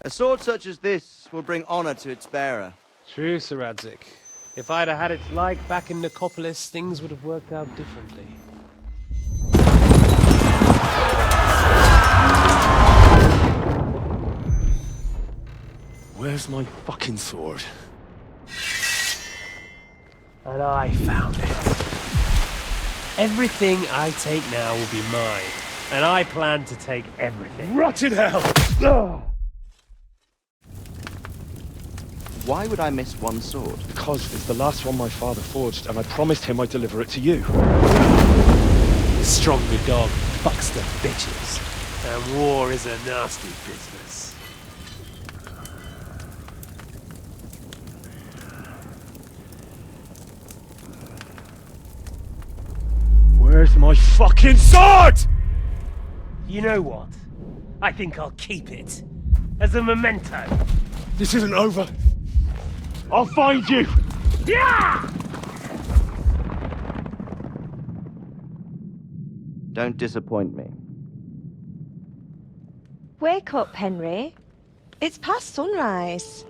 A sword such as this will bring honor to its bearer. True, Sir Radzik. If I'd have had its like back in Nicopolis, things would have worked out differently. Where's my fucking sword? And I found it. Everything I take now will be mine, and I plan to take everything. Rot in hell! Why would I miss one sword? Because it's the last one my father forged, and I promised him I'd deliver it to you. The stronger dog fucks the bitches, and war is a nasty business. Where's my fucking sword? You know what? I think I'll keep it. As a memento. This isn't over. I'll find you! Yeah! Don't disappoint me. Wake up, Henry. It's past sunrise.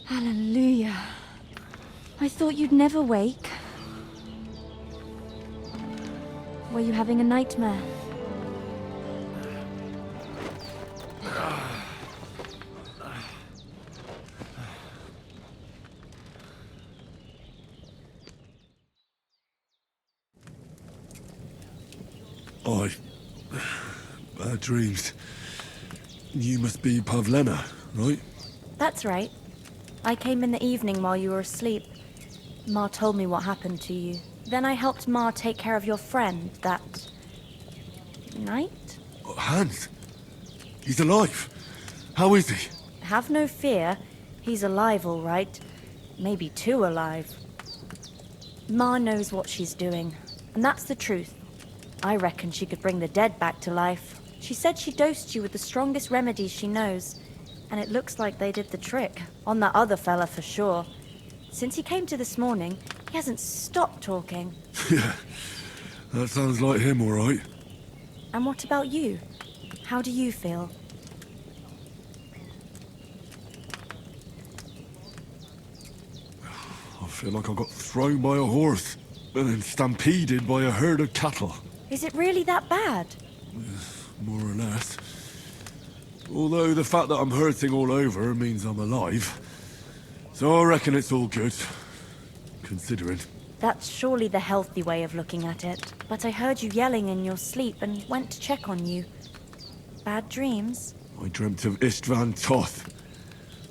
Hallelujah. I thought you'd never wake. Were you having a nightmare? Bad dreams. You must be Pavlena, right? That's right. I came in the evening while you were asleep. Ma told me what happened to you. Then I helped Ma take care of your friend that night? Hans? He's alive. How is he? Have no fear. He's alive, all right. Maybe too alive. Ma knows what she's doing, and that's the truth. I reckon she could bring the dead back to life. She said she dosed you with the strongest remedies she knows, and it looks like they did the trick. On that other fella for sure. Since he came to this morning, he hasn't stopped talking. Yeah, that sounds like him, all right. And what about you? How do you feel? I feel like I got thrown by a horse and then stampeded by a herd of cattle. Is it really that bad? More or less. Although the fact that I'm hurting all over means I'm alive. So I reckon it's all good. Considering. That's surely the healthy way of looking at it. But I heard you yelling in your sleep and went to check on you. Bad dreams? I dreamt of Istvan Toth.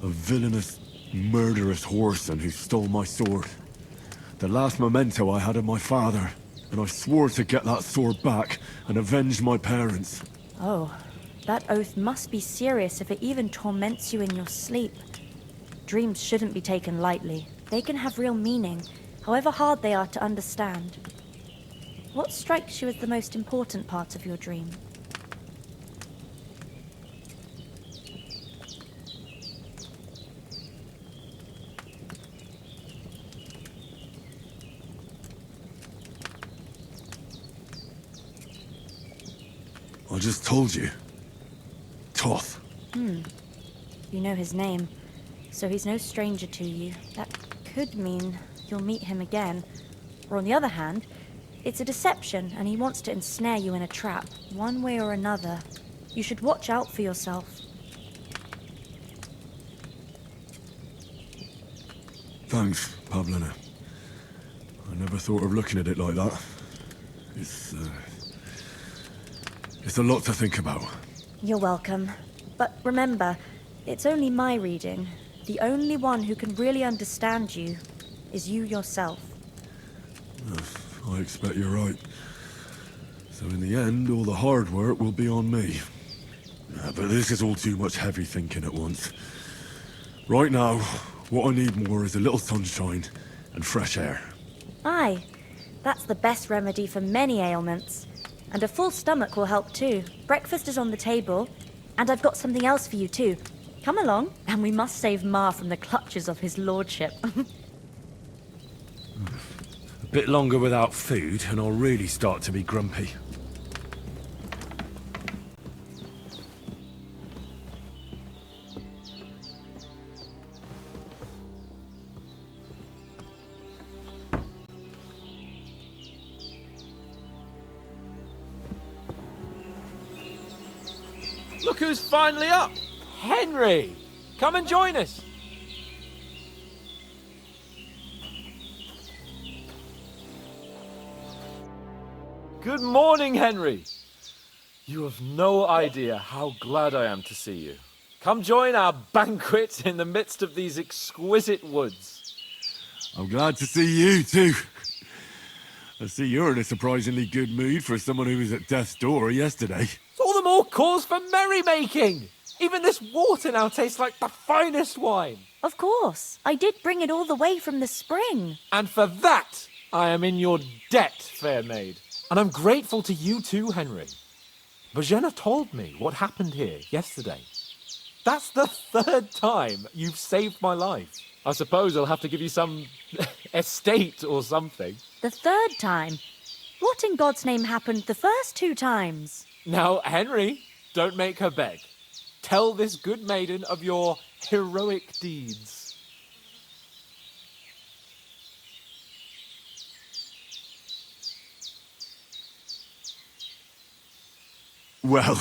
A villainous, murderous whoreson who stole my sword. The last memento I had of my father. And I swore to get that sword back and avenge my parents. Oh, that oath must be serious if it even torments you in your sleep. Dreams shouldn't be taken lightly. They can have real meaning, however hard they are to understand. What strikes you as the most important part of your dream? I just told you. Toth. You know his name, so he's no stranger to you. That could mean you'll meet him again. Or on the other hand, it's a deception and he wants to ensnare you in a trap, one way or another. You should watch out for yourself. Thanks, Pavlena. I never thought of looking at it like that. It's a lot to think about. You're welcome. But remember, it's only my reading. The only one who can really understand you is you yourself. I expect you're right. So in the end, all the hard work will be on me. But this is all too much heavy thinking at once. Right now, what I need more is a little sunshine and fresh air. Aye, that's the best remedy for many ailments. And a full stomach will help too. Breakfast is on the table, and I've got something else for you too. Come along, and we must save Ma from the clutches of his lordship. Bit longer without food, and I'll really start to be grumpy. Look who's finally up! Henry! Come and join us! Good morning, Henry! You have no idea how glad I am to see you. Come join our banquet in the midst of these exquisite woods. I'm glad to see you, too. I see you're in a surprisingly good mood for someone who was at death's door yesterday. It's all the more cause for merrymaking! Even this water now tastes like the finest wine. Of course. I did bring it all the way from the spring. And for that, I am in your debt, fair maid. And I'm grateful to you too, Henry. Bojena told me what happened here yesterday. That's the third time you've saved my life. I suppose I'll have to give you some estate or something. The third time? What in God's name happened the first 2 times? Now, Henry, don't make her beg. Tell this good maiden of your heroic deeds. Well,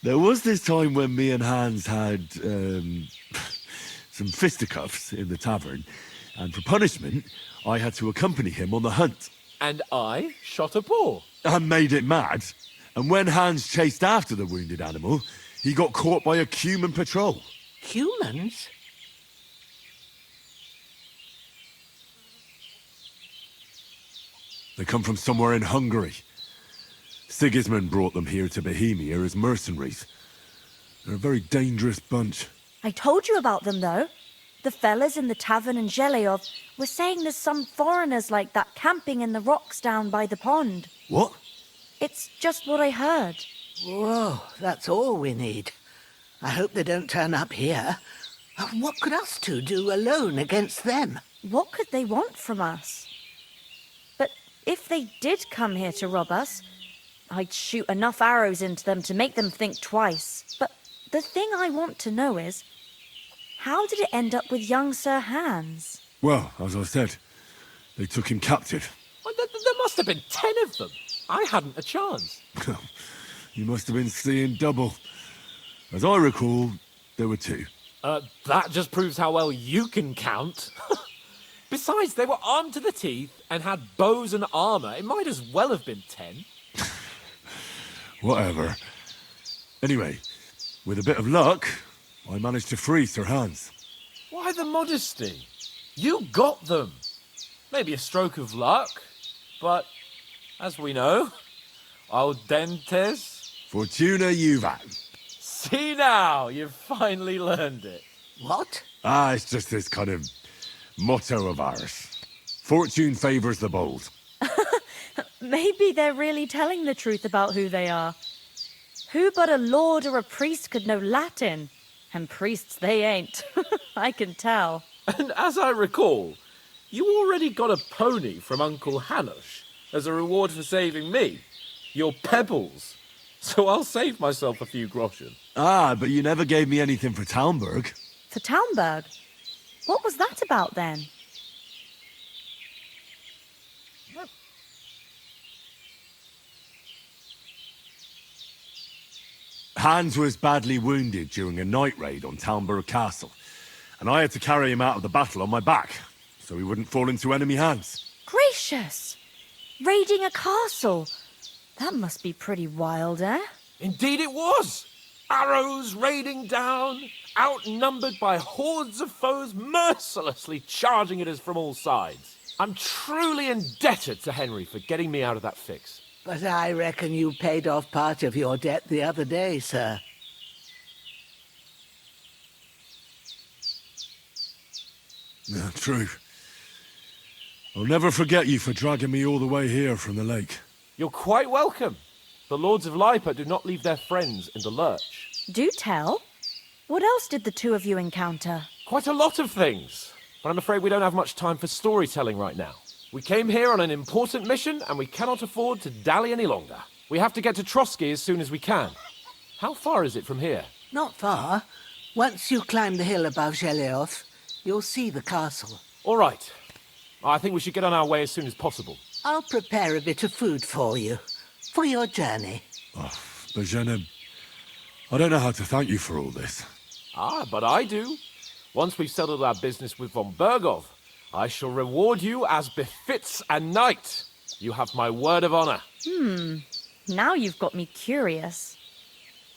there was this time when me and Hans had some fisticuffs in the tavern, and for punishment, I had to accompany him on the hunt. And I shot a boar. I made it mad, and when Hans chased after the wounded animal, he got caught by a human patrol. Humans? They come from somewhere in Hungary. Sigismund brought them here to Bohemia as mercenaries. They're a very dangerous bunch. I told you about them, though. The fellas in the tavern in Zheleov were saying there's some foreigners like that camping in the rocks down by the pond. What? It's just what I heard. Whoa, that's all we need. I hope they don't turn up here. What could us two do alone against them? What could they want from us? But if they did come here to rob us, I'd shoot enough arrows into them to make them think twice. But the thing I want to know is, how did it end up with young Sir Hans? Well, as I said, they took him captive. Well, there must have been 10 of them. I hadn't a chance. You must have been seeing double. As I recall, there were 2. That just proves how well you can count. Besides, they were armed to the teeth and had bows and armor. It might as well have been 10. Whatever. Anyway, with a bit of luck, I managed to free Sir Hans. Why the modesty? You got them. Maybe a stroke of luck, but as we know, audentes. Fortuna juvat. See now, you've finally learned it. What? It's just this kind of motto of ours. Fortune favors the bold. Maybe they're really telling the truth about who they are. Who but a lord or a priest could know Latin? And priests they ain't. I can tell. And as I recall, you already got a pony from Uncle Hanush as a reward for saving me. Your pebbles. So I'll save myself a few groschen. But you never gave me anything for Talmberg. For Talmberg? What was that about then? Hans was badly wounded during a night raid on Talmberg Castle, and I had to carry him out of the battle on my back, so he wouldn't fall into enemy hands. Gracious! Raiding a castle? That must be pretty wild, eh? Indeed it was! Arrows raining down, outnumbered by hordes of foes mercilessly charging at us from all sides. I'm truly indebted to Henry for getting me out of that fix. But I reckon you paid off part of your debt the other day, sir. Yeah, true. I'll never forget you for dragging me all the way here from the lake. You're quite welcome. The Lords of Lipa do not leave their friends in the lurch. Do tell. What else did the 2 of you encounter? Quite a lot of things, but I'm afraid we don't have much time for storytelling right now. We came here on an important mission, and we cannot afford to dally any longer. We have to get to Trotsky as soon as we can. How far is it from here? Not far. Once you climb the hill above Zhelioth, you'll see the castle. All right. I think we should get on our way as soon as possible. I'll prepare a bit of food for you, for your journey. Oh, Bozhena, I don't know how to thank you for all this. Ah, but I do. Once we've settled our business with von Bergov, I shall reward you as befits a knight. You have my word of honor. Now you've got me curious.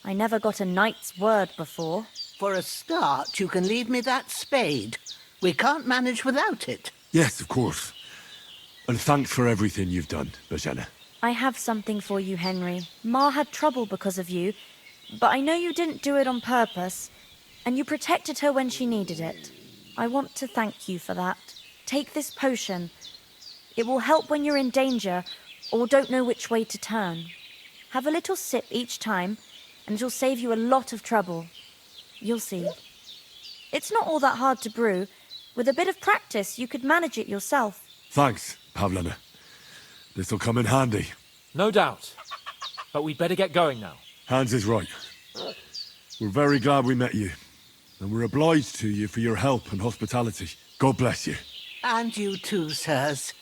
I never got a knight's word before. For a start, you can leave me that spade. We can't manage without it. Yes, of course. And thanks for everything you've done, Bozhena. I have something for you, Henry. Ma had trouble because of you, but I know you didn't do it on purpose, and you protected her when she needed it. I want to thank you for that. Take this potion. It will help when you're in danger or don't know which way to turn. Have a little sip each time, and it'll save you a lot of trouble. You'll see. It's not all that hard to brew. With a bit of practice, you could manage it yourself. Thanks, Pavlena. This'll come in handy. No doubt. But we'd better get going now. Hans is right. We're very glad we met you. And we're obliged to you for your help and hospitality. God bless you. And you too, sirs.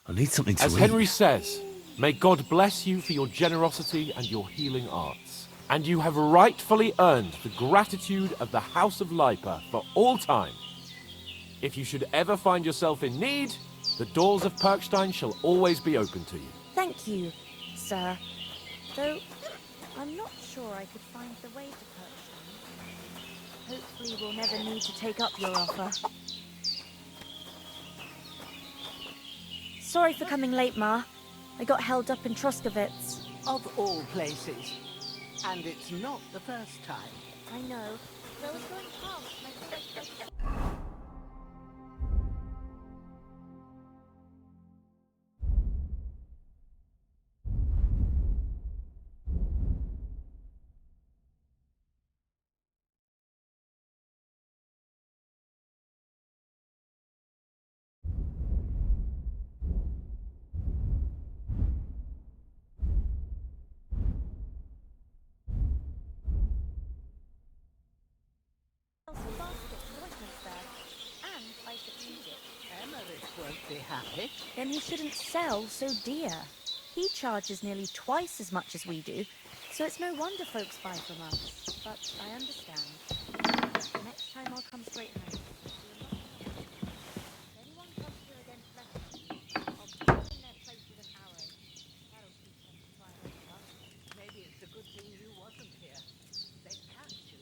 I need something to As eat. Henry says, may God bless you for your generosity and your healing arts. And you have rightfully earned the gratitude of the House of Lipa for all time. If you should ever find yourself in need, the doors of Perkstein shall always be open to you. Thank you, sir. Though, I'm not sure I could find the way to Perkstein. Hopefully we'll never need to take up your offer. Sorry for coming late, Ma. I got held up in Troskowitz. Of all places. And it's not the first time. I know. I was going past my... Emmerich won't be happy. Then he shouldn't sell so dear. He charges nearly twice as much as we do, so it's no wonder folks buy from us. But I understand. Next time I'll come straight home. If anyone comes here against Leicester, I'll put them in their place with an arrow. That'll teach them to try and make us. Maybe it's a good thing you wasn't here. They'd catch you.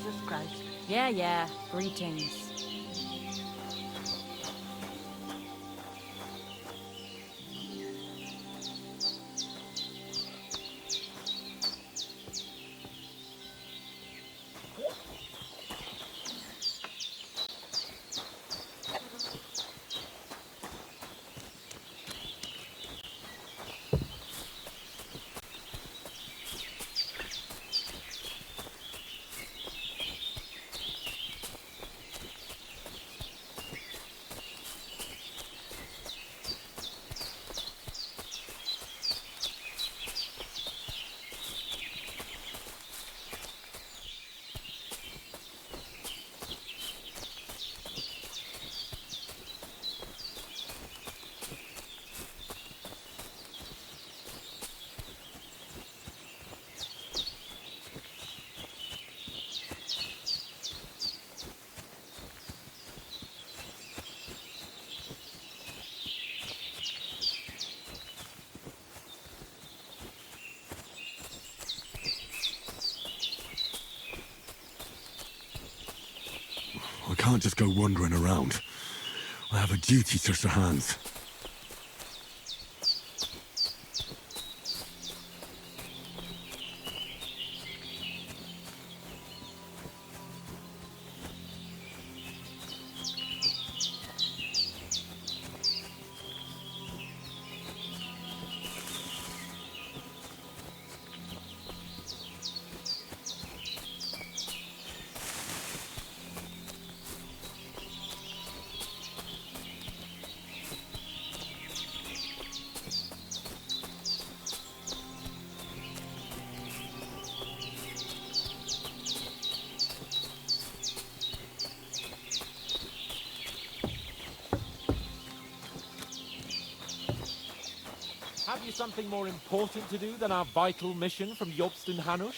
Jesus Christ. Yeah, greetings. I can't just go wandering around. I have a duty to Sir Hans. Have you something more important to do than our vital mission from Jobst and Hanush?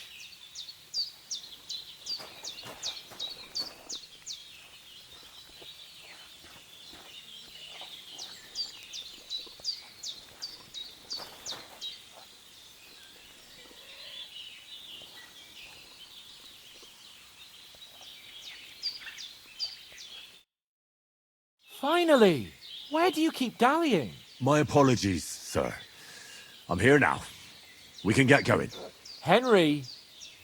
Finally! Where do you keep dallying? My apologies, sir. I'm here now. We can get going. Henry,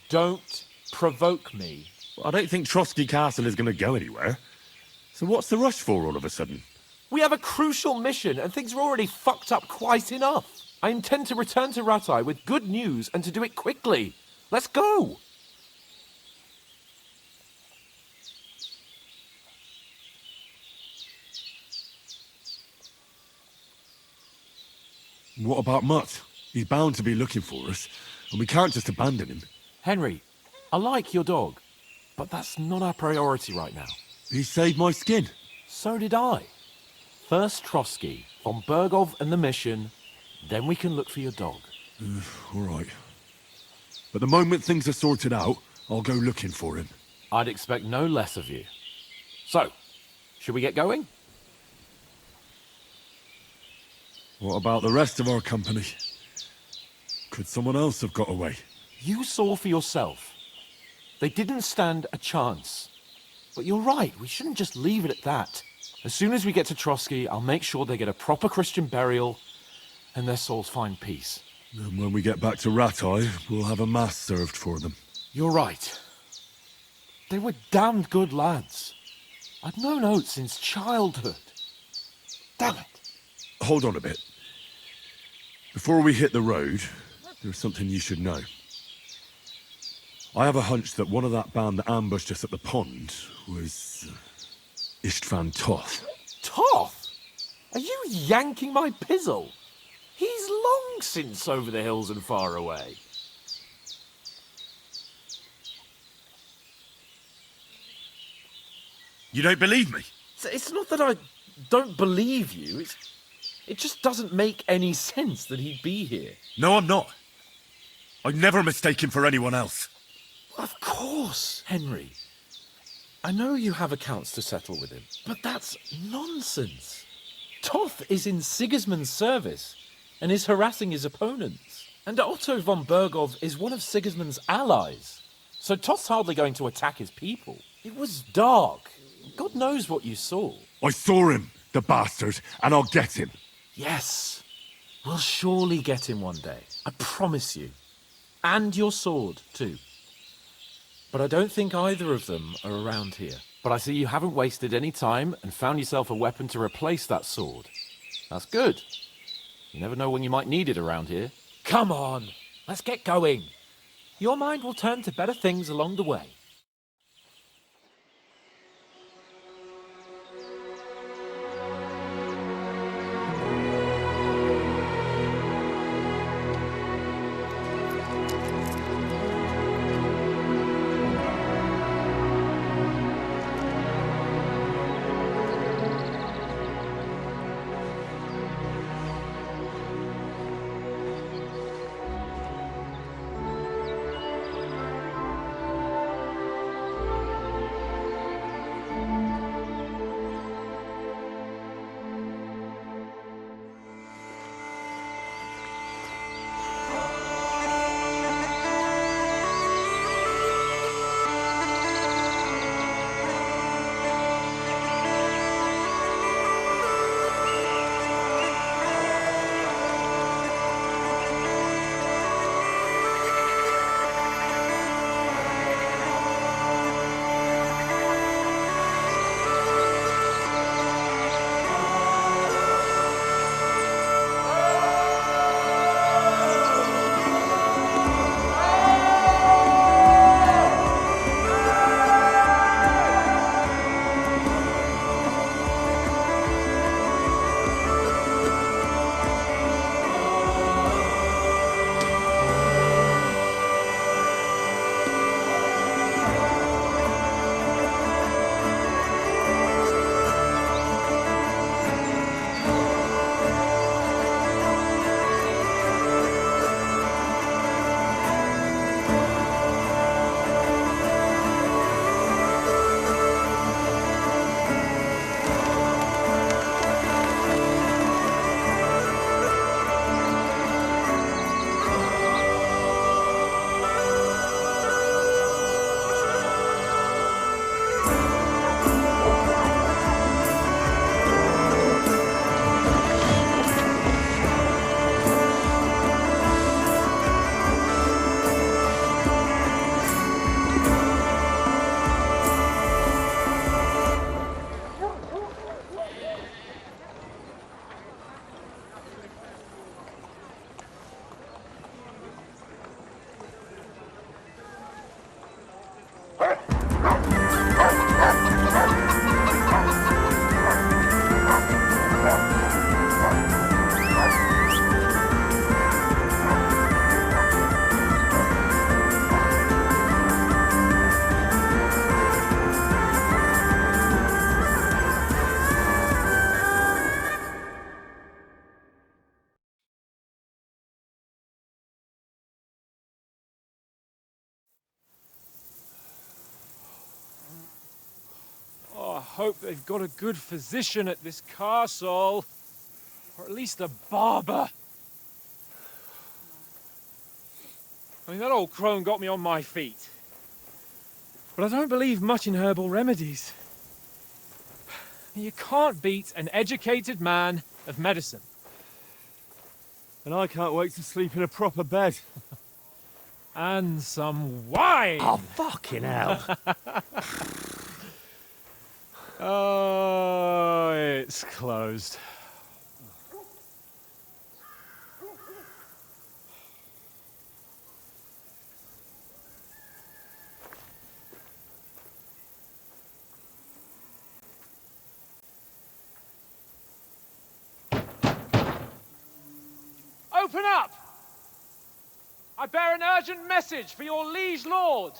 don't provoke me. I don't think Trotsky Castle is going to go anywhere. So what's the rush for all of a sudden? We have a crucial mission, and things are already fucked up quite enough. I intend to return to Rattay with good news, and to do it quickly. Let's go! What about Mutt? He's bound to be looking for us, and we can't just abandon him. Henry, I like your dog, but that's not our priority right now. He saved my skin. So did I. First Trotsky, von Bergov and the mission, then we can look for your dog. All right. But the moment things are sorted out, I'll go looking for him. I'd expect no less of you. So, should we get going? What about the rest of our company? Could someone else have got away? You saw for yourself. They didn't stand a chance. But you're right, we shouldn't just leave it at that. As soon as we get to Trotsky, I'll make sure they get a proper Christian burial and their souls find peace. And when we get back to Rattay, we'll have a mass served for them. You're right. They were damned good lads. I'd known Oates since childhood. Damn it. Hold on a bit. Before we hit the road, there's something you should know. I have a hunch that one of that band that ambushed us at the pond was Istvan Toth. Toth? Are you yanking my pizzle? He's long since over the hills and far away. You don't believe me? It's not that I don't believe you. It just doesn't make any sense that he'd be here. No, I'm not. I'd never mistake him for anyone else. Of course, Henry. I know you have accounts to settle with him, but that's nonsense. Toth is in Sigismund's service and is harassing his opponents. And Otto von Bergov is one of Sigismund's allies. So Toth's hardly going to attack his people. It was dark. God knows what you saw. I saw him, the bastard, and I'll get him. Yes. We'll surely get him one day. I promise you. And your sword, too. But I don't think either of them are around here. But I see you haven't wasted any time and found yourself a weapon to replace that sword. That's good. You never know when you might need it around here. Come on, let's get going. Your mind will turn to better things along the way. I hope they've got a good physician at this castle. Or at least a barber. I mean, that old crone got me on my feet. But I don't believe much in herbal remedies. You can't beat an educated man of medicine. And I can't wait to sleep in a proper bed. And some wine! Oh, fucking hell. Oh, it's closed. Open up! I bear an urgent message for your liege lord.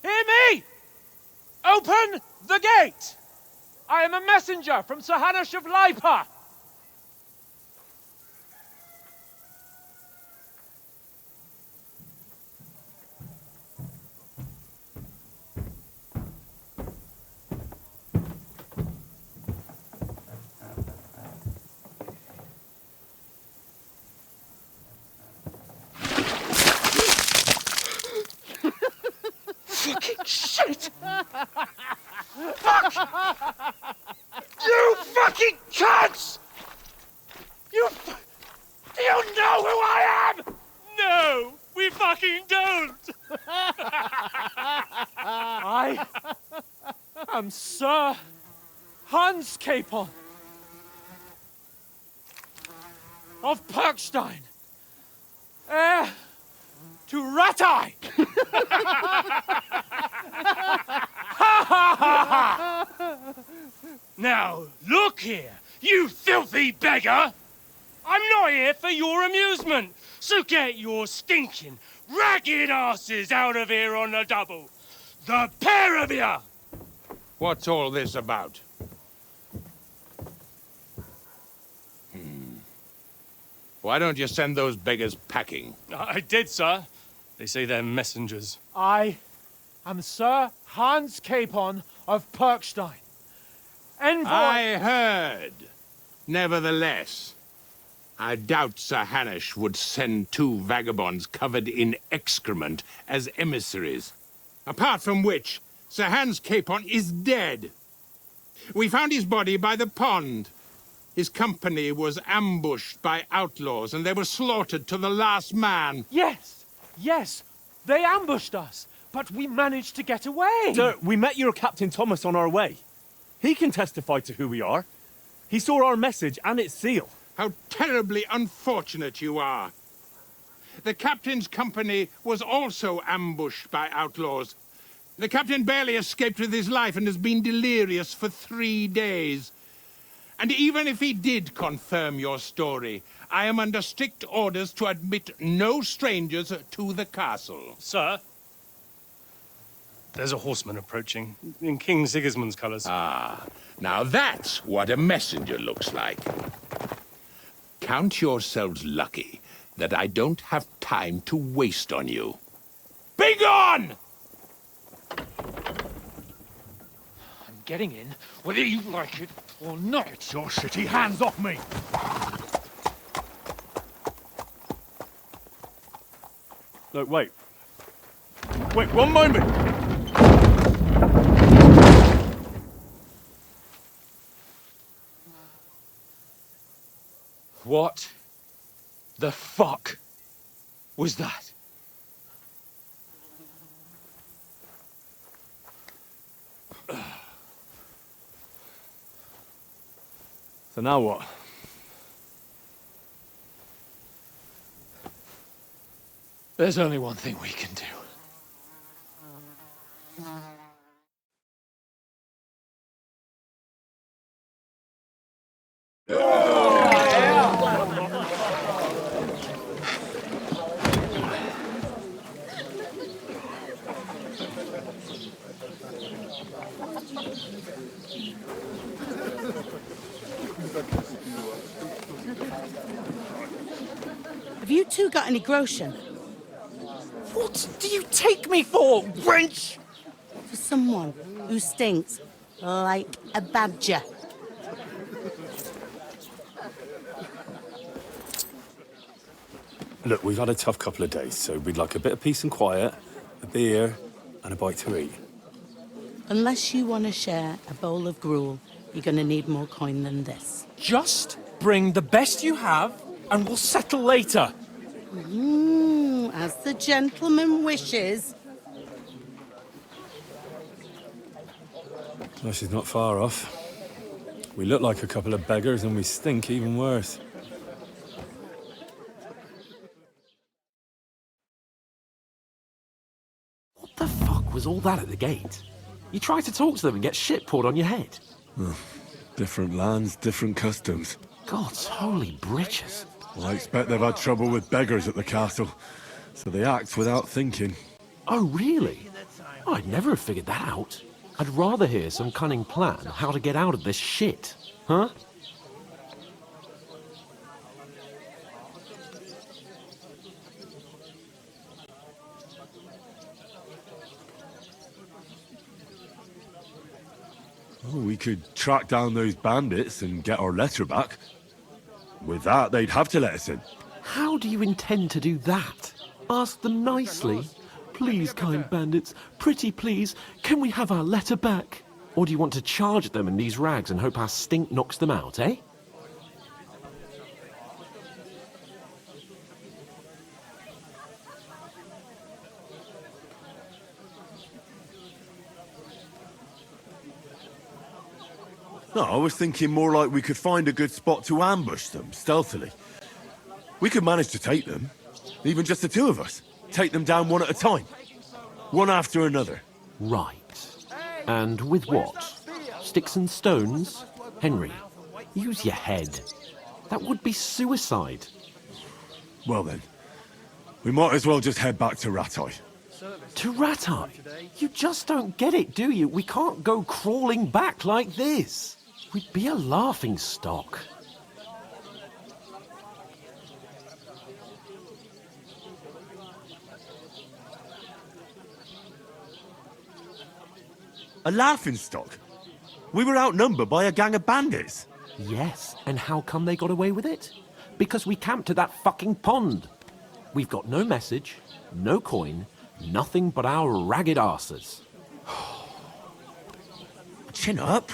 Hear me! Open the gate! I am a messenger from Sir Hanush of Lipa. fucking cunts! Do you know who I am? No, we fucking don't! I am Sir Hans Capon of Perkstein, heir to Ratai! Now, look here, you filthy beggar! I'm not here for your amusement, so get your stinking, ragged asses out of here on the double. The pair of you! What's all this about? Why don't you send those beggars packing? I did, sir. They say they're messengers. I am Sir Hans Capon of Perkstein. Envoy... I heard. Nevertheless, I doubt Sir Hanush would send two vagabonds covered in excrement as emissaries. Apart from which, Sir Hans Capon is dead. We found his body by the pond. His company was ambushed by outlaws, and they were slaughtered to the last man. Yes, yes, they ambushed us, but we managed to get away. Sir, we met your Captain Thomas on our way. He can testify to who we are. He saw our message and its seal. How terribly unfortunate you are. The captain's company was also ambushed by outlaws. The captain barely escaped with his life and has been delirious for 3 days. And even if he did confirm your story, I am under strict orders to admit no strangers to the castle. Sir, there's a horseman approaching, in King Sigismund's colours. Ah, now that's what a messenger looks like. Count yourselves lucky that I don't have time to waste on you. Be gone! I'm getting in, whether you like it or not. Get your shitty hands off me! Look, wait. Wait, one moment! What the fuck was that? So now what? There's only one thing we can do. Have you two got any groschen? What do you take me for, wench? For someone who stinks like a badger. Look, we've had a tough couple of days, so we'd like a bit of peace and quiet, a beer, and a bite to eat. Unless you want to share a bowl of gruel, you're going to need more coin than this. Just bring the best you have, and we'll settle later. As the gentleman wishes. Well, she's not far off. We look like a couple of beggars, and we stink even worse. What the fuck was all that at the gate? You try to talk to them and get shit poured on your head. Different lands, different customs. God's holy britches. Well, I expect they've had trouble with beggars at the castle, so they act without thinking. Oh, really? Oh, I'd never have figured that out. I'd rather hear some cunning plan how to get out of this shit. Huh? Oh, we could track down those bandits and get our letter back. With that, they'd have to let us in. How do you intend to do that? Ask them nicely. Please, kind bandits, pretty please, can we have our letter back? Or do you want to charge at them in these rags and hope our stink knocks them out, eh? No, I was thinking more like we could find a good spot to ambush them, stealthily. We could manage to take them, even just the two of us. Take them down one at a time. One after another. Right. And with what? Sticks and stones? Henry, use your head. That would be suicide. Well then, we might as well just head back to Ratai. To Ratai? You just don't get it, do you? We can't go crawling back like this. We'd be a laughing stock. A laughingstock? We were outnumbered by a gang of bandits. Yes, and how come they got away with it? Because we camped at that fucking pond. We've got no message, no coin, nothing but our ragged arses. Chin up.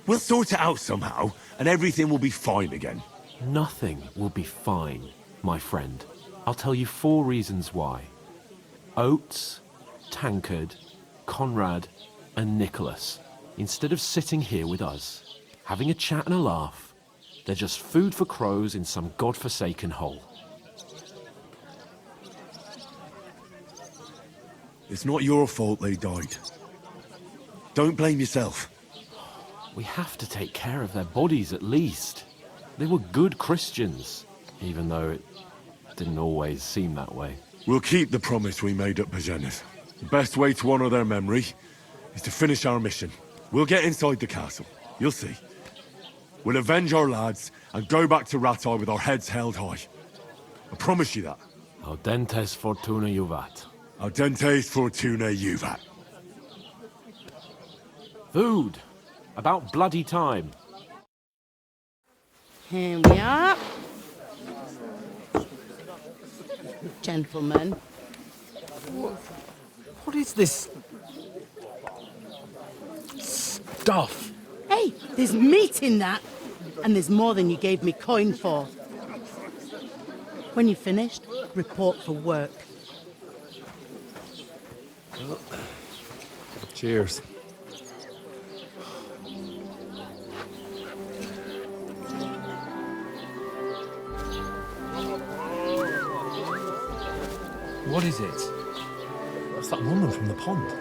We'll sort it out somehow, and everything will be fine again. Nothing will be fine, my friend. I'll tell you 4 reasons why. Oates, Tankard, Conrad, and Nicholas, instead of sitting here with us, having a chat and a laugh, they're just food for crows in some godforsaken hole. It's not your fault they died. Don't blame yourself. We have to take care of their bodies at least. They were good Christians, even though it didn't always seem that way. We'll keep the promise we made at Bajena's. The best way to honor their memory is to finish our mission. We'll get inside the castle. You'll see. We'll avenge our lads and go back to Ratai with our heads held high. I promise you that. Audentes fortuna juvat. Audentes fortuna juvat. Food. About bloody time. Here we are. Gentlemen. What is this stuff? Hey, there's meat in that. And there's more than you gave me coin for. When you're finished, report for work. Cheers. What is it? That's that woman from the pond.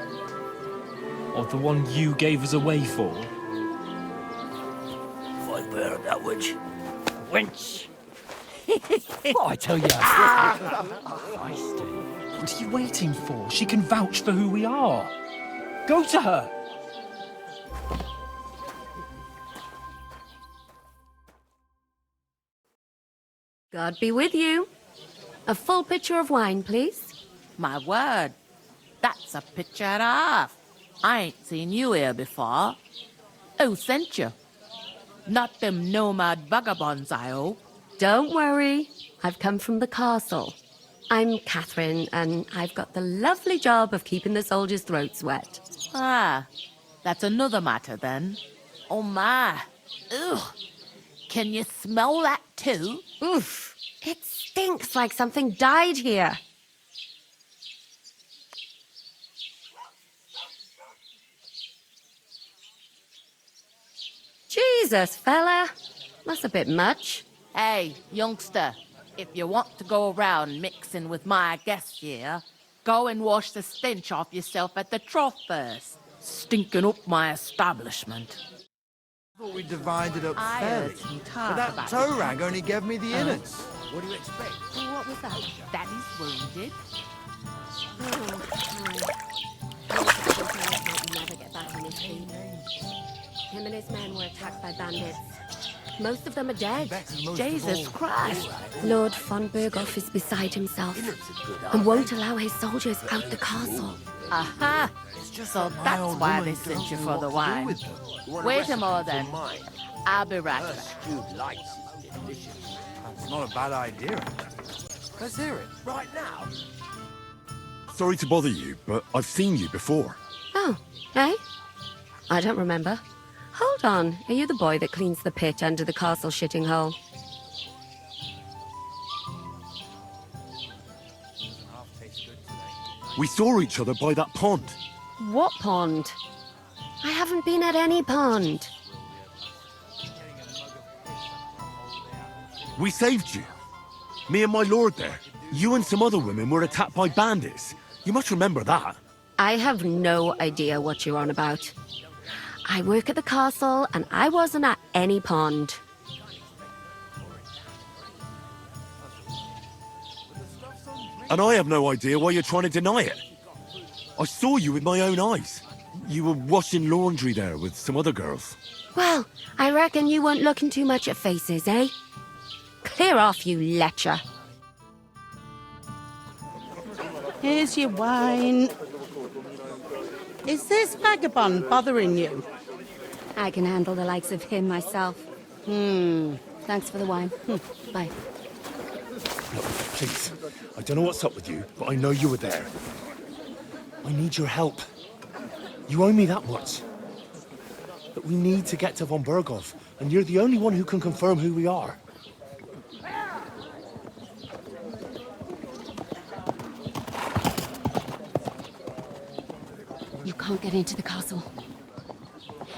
Or the one you gave us away for? I bear that witch. Wench! What I tell you? What are you waiting for? She can vouch for who we are. Go to her. God be with you. A full pitcher of wine, please. My word, that's a picture and a half. I ain't seen you here before. Who sent you? Not them nomad vagabonds, I hope. Don't worry. I've come from the castle. I'm Catherine, and I've got the lovely job of keeping the soldiers' throats wet. Ah, that's another matter then. Oh my. Ugh. Can you smell that too? Oof. It stinks like something died here. Jesus, fella. That's a bit much. Hey, youngster, if you want to go around mixing with my guests here, go and wash the stench off yourself at the trough first. Stinking up my establishment. I thought we divided up I fairly. heard some talk But that about toe it. rag only gave me the innards. What do you expect? What was that? Daddy's wounded. Never get back on his feet. Him and his men were attacked by bandits. Most of them are dead. Jesus Christ. Lord von Berghoff is beside himself and won't allow his soldiers out the castle. Aha! So that's why they sent you for the wine. Wait a moment then. I'll be right back. That's not a bad idea. Let's hear it. Right now. Sorry to bother you, but I've seen you before. Oh, eh? I don't remember. Hold on, are you the boy that cleans the pit under the castle shitting hole? We saw each other by that pond. What pond? I haven't been at any pond. We saved you. Me and my lord there. You and some other women were attacked by bandits. You must remember that. I have no idea what you're on about. I work at the castle, and I wasn't at any pond. And I have no idea why you're trying to deny it. I saw you with my own eyes. You were washing laundry there with some other girls. Well, I reckon you weren't looking too much at faces, eh? Clear off, you lecher. Here's your wine. Is this vagabond bothering you? I can handle the likes of him myself. Thanks for the wine. Bye. Look, please. I don't know what's up with you, but I know you were there. I need your help. You owe me that much. But we need to get to von Berghoff, and you're the only one who can confirm who we are. You can't get into the castle.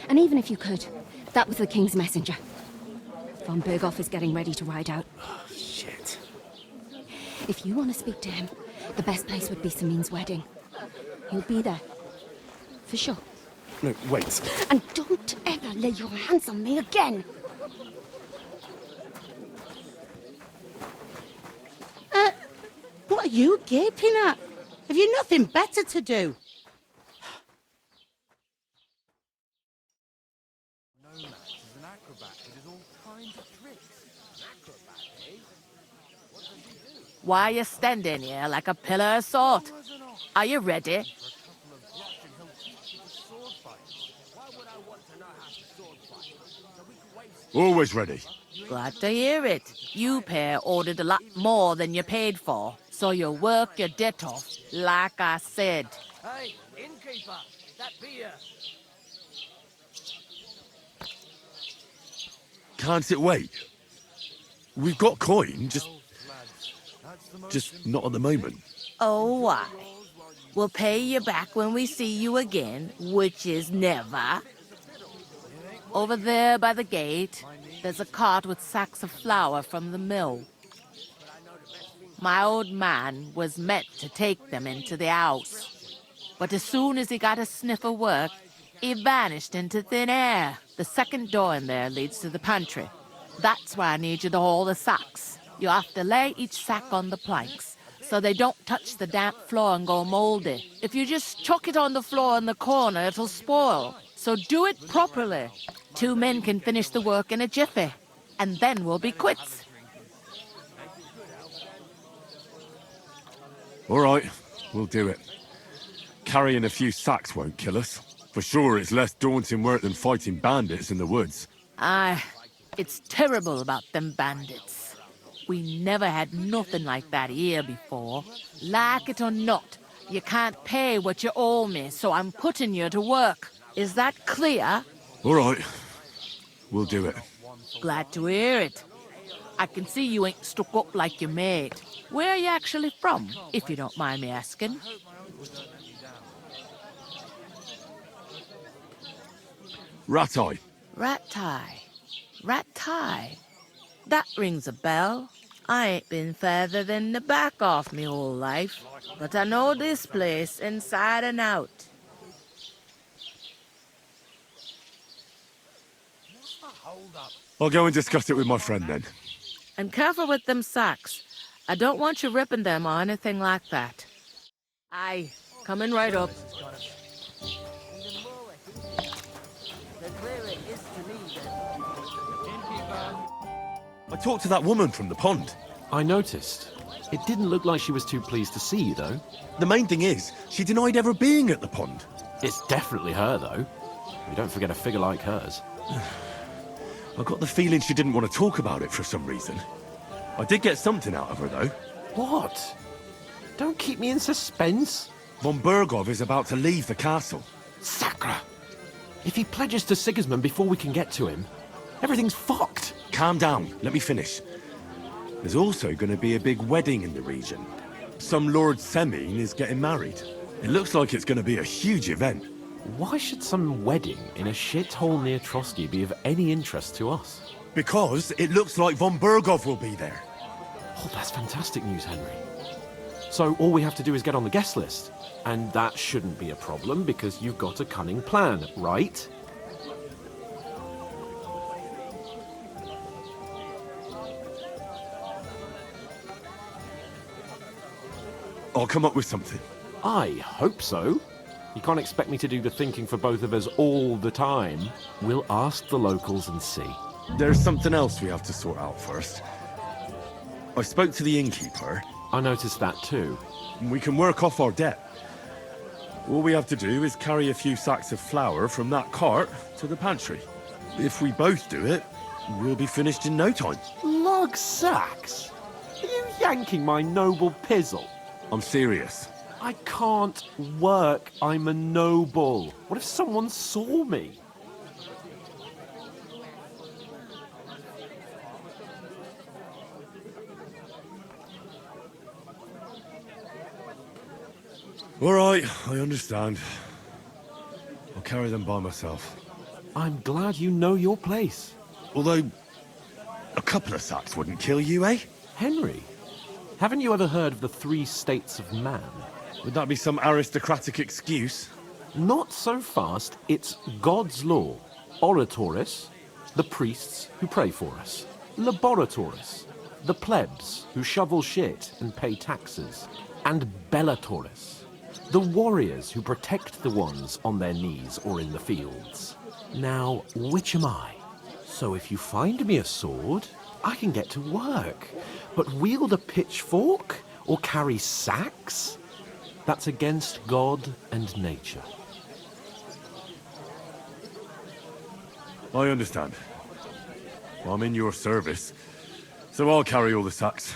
And even if you could, that was the King's messenger. Von Berghoff is getting ready to ride out. Oh, shit. If you want to speak to him, the best place would be Samin's wedding. He'll be there. For sure. No, wait. And don't ever lay your hands on me again! What are you gaping at? Have you nothing better to do? Why you standing here like a pillar of salt? Are you ready? Always ready. Glad to hear it. You pair ordered a lot more than you paid for, so you'll work your debt off, like I said. Hey, innkeeper, that beer. Can't it wait? We've got coin, just not at the moment. Oh, why? We'll pay you back when we see you again, which is never. Over there by the gate, there's a cart with sacks of flour from the mill. My old man was meant to take them into the house. But as soon as he got a sniff of work, he vanished into thin air. The second door in there leads to the pantry. That's why I need you to haul the sacks. You have to lay each sack on the planks, so they don't touch the damp floor and go moldy. If you just chuck it on the floor in the corner, it'll spoil. So do it properly. 2 men can finish the work in a jiffy, and then we'll be quits. All right, we'll do it. Carrying a few sacks won't kill us. For sure, it's less daunting work than fighting bandits in the woods. Aye, it's terrible about them bandits. We never had nothing like that here before. Like it or not, you can't pay what you owe me, so I'm putting you to work. Is that clear? All right, we'll do it. Glad to hear it. I can see you ain't stuck up like your mate. Where are you actually from, if you don't mind me asking? Ratai. Ratai. Ratai. That rings a bell. I ain't been further than the back off me whole life, but I know this place inside and out. I'll go and discuss it with my friend then. And careful with them sacks. I don't want you ripping them or anything like that. Aye, coming right up. I talked to that woman from the pond. I noticed. It didn't look like she was too pleased to see you, though. The main thing is, she denied ever being at the pond. It's definitely her, though. We don't forget a figure like hers. I got the feeling she didn't want to talk about it for some reason. I did get something out of her, though. What? Don't keep me in suspense. Von Berghoff is about to leave the castle. Sacre! If he pledges to Sigismund before we can get to him, everything's fucked. Calm down. Let me finish. There's also going to be a big wedding in the region. Some Lord Semine is getting married. It looks like it's going to be a huge event. Why should some wedding in a shithole near Trotsky be of any interest to us? Because it looks like von Burgov will be there. Oh, that's fantastic news, Henry. So all we have to do is get on the guest list. And that shouldn't be a problem because you've got a cunning plan, right? I'll come up with something. I hope so. You can't expect me to do the thinking for both of us all the time. We'll ask the locals and see. There's something else we have to sort out first. I spoke to the innkeeper. I noticed that too. We can work off our debt. All we have to do is carry a few sacks of flour from that cart to the pantry. If we both do it, we'll be finished in no time. Lug sacks? Are you yanking my noble pizzle? I'm serious. I can't work. I'm a noble. What if someone saw me? All right, I understand. I'll carry them by myself. I'm glad you know your place. Although, a couple of sacks wouldn't kill you, eh? Henry, haven't you ever heard of the 3 states of man? Would that be some aristocratic excuse? Not so fast. It's God's law. Oratoris, the priests who pray for us. Laboratoris, the plebs who shovel shit and pay taxes. And Bellatoris, the warriors who protect the ones on their knees or in the fields. Now, which am I? So if you find me a sword, I can get to work. But wield a pitchfork or carry sacks? That's against God and nature. I understand. I'm in your service, so I'll carry all the sacks.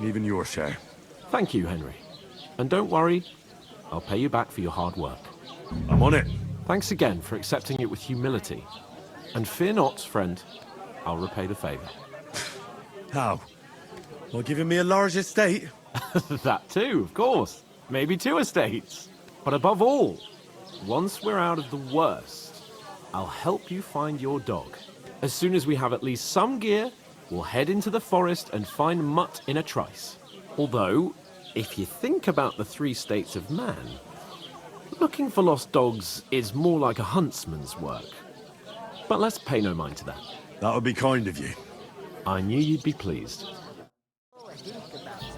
Even your share. Thank you, Henry. And don't worry, I'll pay you back for your hard work. I'm on it. Thanks again for accepting it with humility. And fear not, friend, I'll repay the favor. How? By giving me a large estate? That too, of course. Maybe 2 estates. But above all, once we're out of the worst, I'll help you find your dog. As soon as we have at least some gear, we'll head into the forest and find Mutt in a trice. Although, if you think about the 3 states of man, looking for lost dogs is more like a huntsman's work. But let's pay no mind to that. That would be kind of you. I knew you'd be pleased. Oh, I think about it.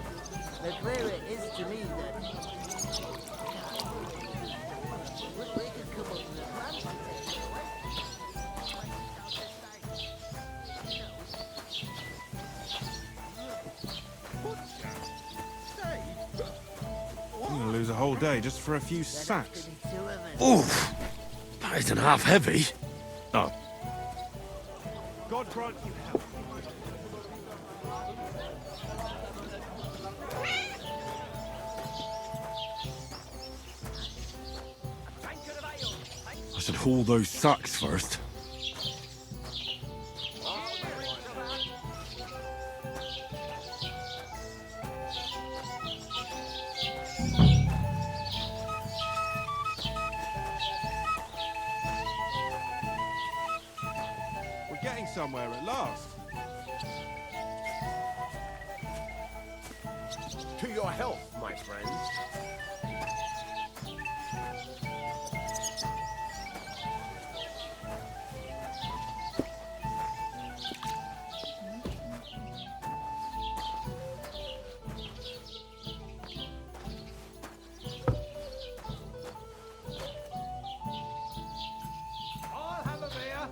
The clearer it is to me that we could come up with a plan to take it away. I'm gonna lose a whole day just for a few sacks. Oof! That isn't half heavy. Oh. God grant you help. I should haul those sacks first. We're getting somewhere at last. To your health, my friend. I'll have a beer.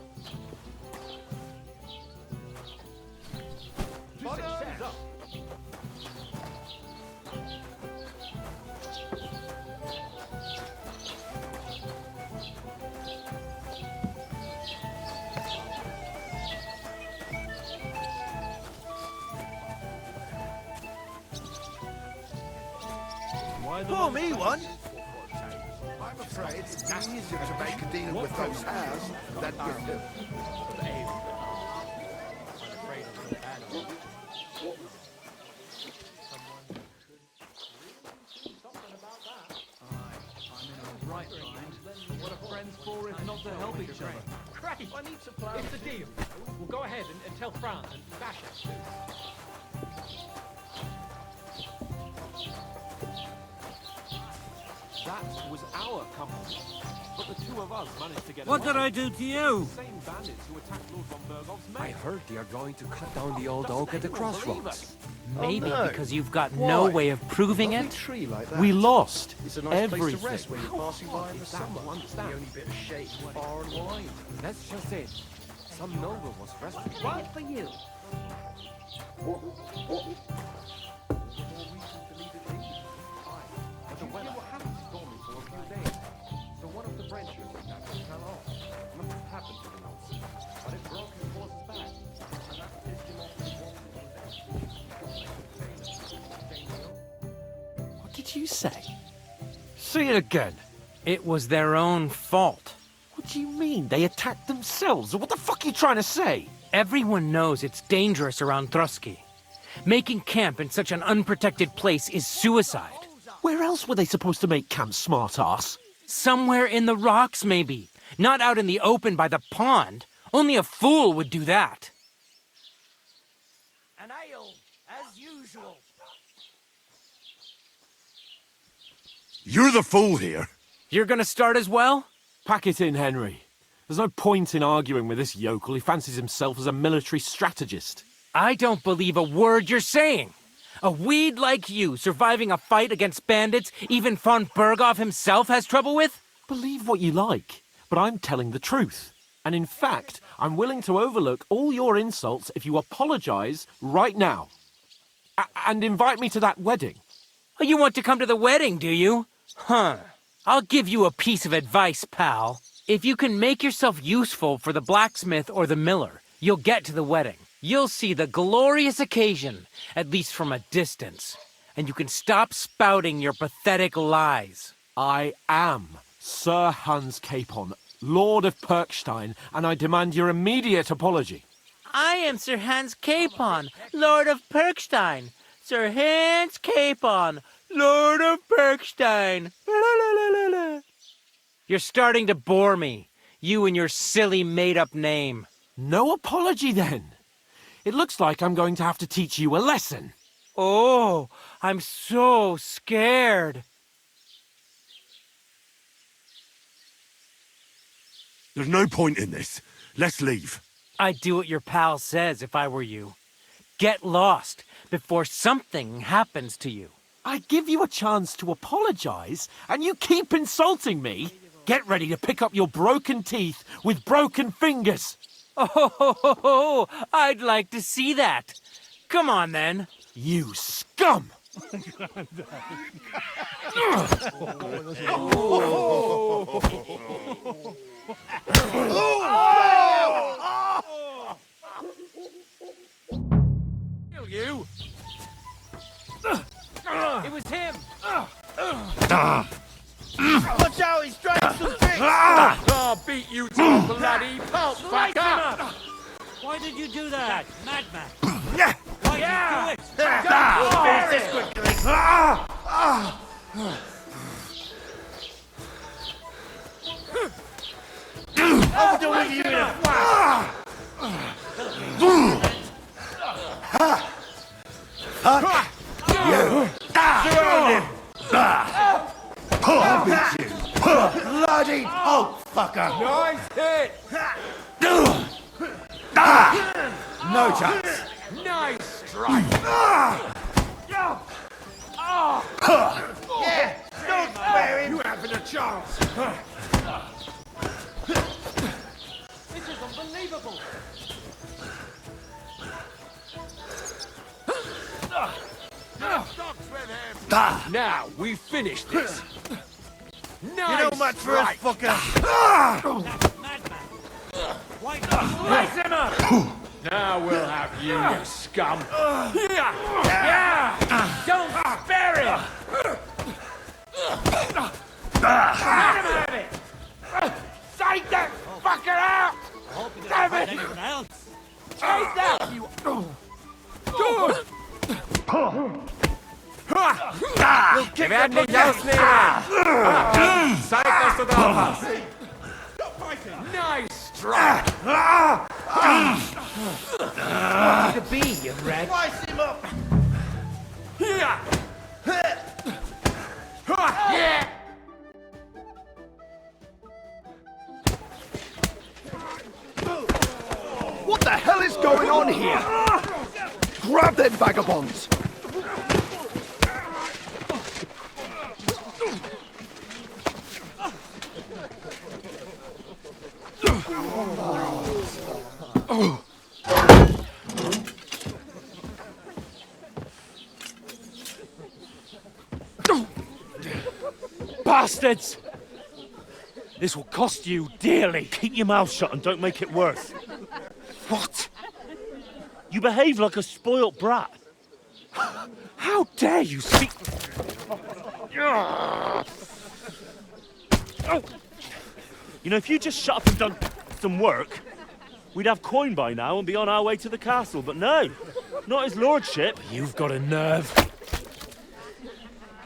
Success. Pour me one. afraid it's easier to make a deal with those hares than with him. Right mind. What are friends for if not to help each other? Great! I need supplies. It's a deal. We'll go ahead and tell Franz and Basha. That was our company. But the two of us managed to get What away. did I do to you? The same bandits who attacked Lord von Bergov's men. I heard they are going to cut down the old oak at the crossroads. Maybe Oh, no. because you've got no Why? way of proving Lovely it. tree like that. We lost It's a nice everything. place to rest when you're passing by in the summer. The understand? only bit of shade far and wide. That's just it. Some noble was rescued. What for you? But the weather hadn't stormy for a few days. So one of the branches naturally fell off. Must have happened to the nonsense. But it broke his horse's back. And that pissed him off to walk. What did you say? Say it again. It was their own fault. What do you mean? They attacked themselves? What the fuck are you trying to say? Everyone knows it's dangerous around Trusky. Making camp in such an unprotected place is suicide. Where else were they supposed to make camp, smart-ass? Somewhere in the rocks, maybe. Not out in the open by the pond. Only a fool would do that. An ale, as usual. You're the fool here. You're gonna start as well? Pack it in, Henry. There's no point in arguing with this yokel. He fancies himself as a military strategist. I don't believe a word you're saying. A weed like you surviving a fight against bandits even von Berghoff himself has trouble with? Believe what you like, but I'm telling the truth. And in fact, I'm willing to overlook all your insults if you apologize right now. And invite me to that wedding. Oh, you want to come to the wedding, do you? Huh. I'll give you a piece of advice, pal. If you can make yourself useful for the blacksmith or the miller, you'll get to the wedding. You'll see the glorious occasion, at least from a distance. And you can stop spouting your pathetic lies. I am Sir Hans Capon, Lord of Perkstein, and I demand your immediate apology. I am Sir Hans Capon, Lord of Perkstein. Sir Hans Capon, Lord of Perkstein. You're starting to bore me. You and your silly made-up name. No apology, then. It looks like I'm going to have to teach you a lesson. Oh, I'm so scared. There's no point in this. Let's leave. I'd do what your pal says if I were you. Get lost before something happens to you. I give you a chance to apologize, and you keep insulting me. Get ready to pick up your broken teeth with broken fingers. Oh, I'd like to see that. Come on, then. You scum! Kill you! It was him! Watch out, he's trying some tricks! I'll beat you to a bloody pulp, fucker! Why did you do that, madman? Yeah! Why Yeah! did you do it? We'll finish this quickly! I'll do with you in a flash! Fuck you! Surround him! I'll beat you! Bloody Hulk fucker! Nice hit! No chance! Nice strike! Yeah! Don't spare him! You haven't a chance! This is unbelievable. Now we finish this. Nice You know much for us, strike. fucker! Madman. Why did you Slice him up! Now we'll have you, you scum! Yeah! Don't spare him! Let him have it! Take that fucker out! Damn it! Anyone else? Take that, you... Wir werden dich ausnehmen! Zeig, was du drauf hast! Nice try! To be, you wreck. Slice him up! Yeah! What the hell is going on here? Grab them vagabonds! Bastards! This will cost you dearly. Keep your mouth shut and don't make it worse. What? You behave like a spoilt brat. How dare you speak... You know, if you just shut up and done some work, we'd have coin by now and be on our way to the castle. But no, not his lordship. You've got a nerve.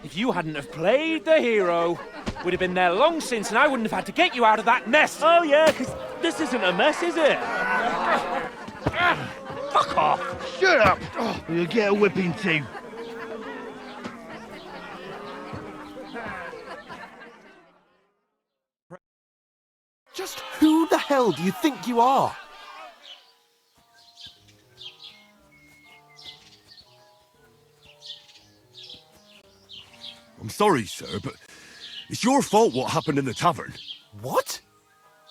If you hadn't have played the hero, we'd have been there long since and I wouldn't have had to get you out of that mess. Oh yeah, because this isn't a mess, is it? Fuck off! Shut up! You'll get a whipping too. Just who the hell do you think you are? I'm sorry, sir, but it's your fault what happened in the tavern. What?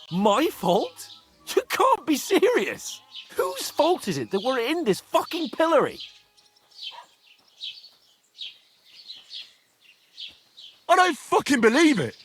My fault? You can't be serious! Whose fault is it that we're in this fucking pillory? I don't fucking believe it!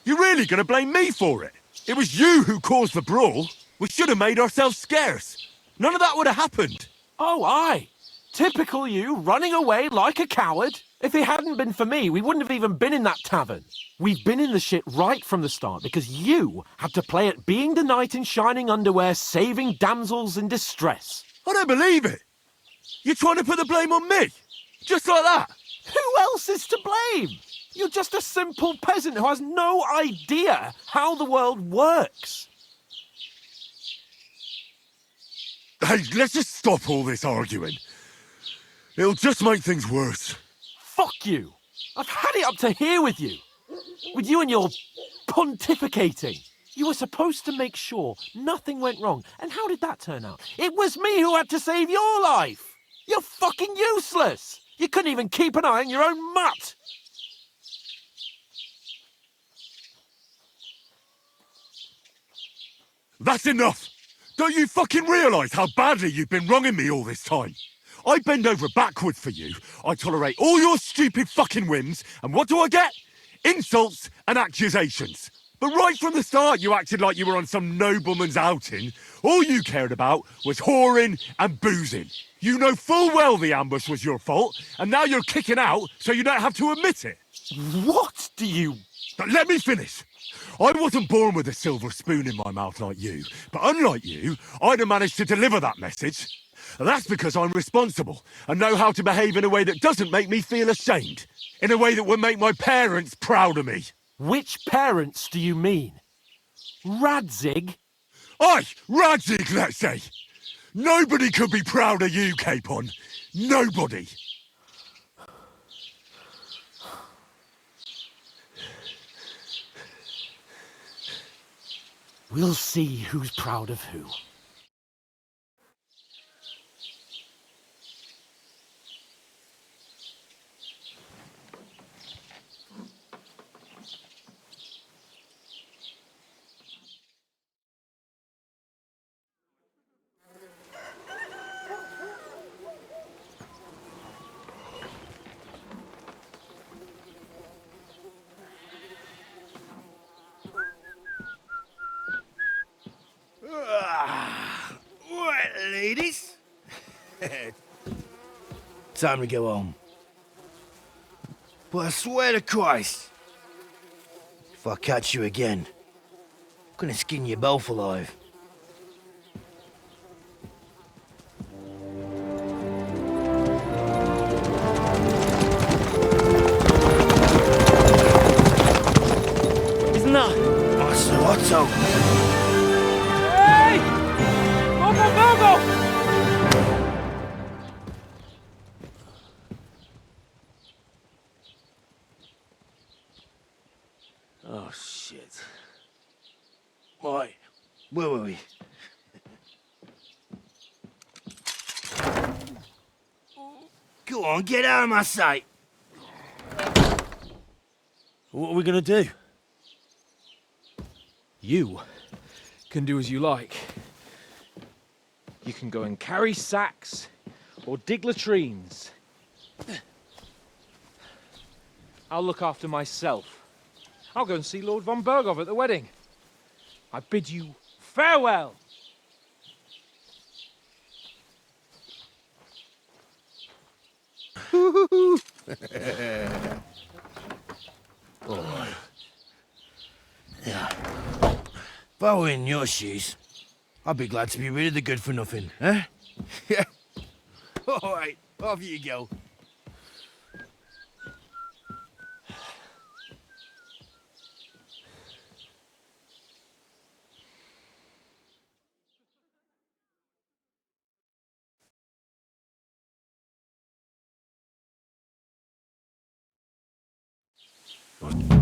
You're really gonna blame me for it? It was you who caused the brawl. We should have made ourselves scarce. None of that would have happened. Oh, aye. Typical you, running away like a coward. If it hadn't been for me, we wouldn't have even been in that tavern. We've been in the shit right from the start because you had to play at being the knight in shining underwear, saving damsels in distress. I don't believe it. You're trying to put the blame on me? Just like that? Who else is to blame? You're just a simple peasant who has no idea how the world works. Hey, let's just stop all this arguing. It'll just make things worse. Fuck you. I've had it up to here with you. With you and your pontificating. You were supposed to make sure nothing went wrong. And how did that turn out? It was me who had to save your life. You're fucking useless. You couldn't even keep an eye on your own mutt. That's enough! Don't you fucking realise how badly you've been wronging me all this time? I bend over backwards for you, I tolerate all your stupid fucking whims, and what do I get? Insults and accusations. But right from the start you acted like you were on some nobleman's outing. All you cared about was whoring and boozing. You know full well the ambush was your fault, and now you're kicking out so you don't have to admit it. What do you... But let me finish. I wasn't born with a silver spoon in my mouth like you, but unlike you, I'd have managed to deliver that message. That's because I'm responsible and know how to behave in a way that doesn't make me feel ashamed. In a way that would make my parents proud of me. Which parents do you mean? Radzig? Aye, Radzig, let's say. Nobody could be proud of you, Capon. Nobody. We'll see who's proud of who. Right, ladies. Time to go home. But I swear to Christ, If I catch you again, I'm gonna skin you both alive. Isn't that? Otto! Hey! Go! Oh, shit. Right, where were we? Go on, get out of my sight! What are we gonna do? You can do as you like. You can go and carry sacks or dig latrines. I'll look after myself. I'll go and see Lord von Bergov at the wedding. I bid you farewell. Alright. Yeah. If I were in your shoes, I'd be glad to be rid of the good-for-nothing, eh? Yeah. Alright, off you go. I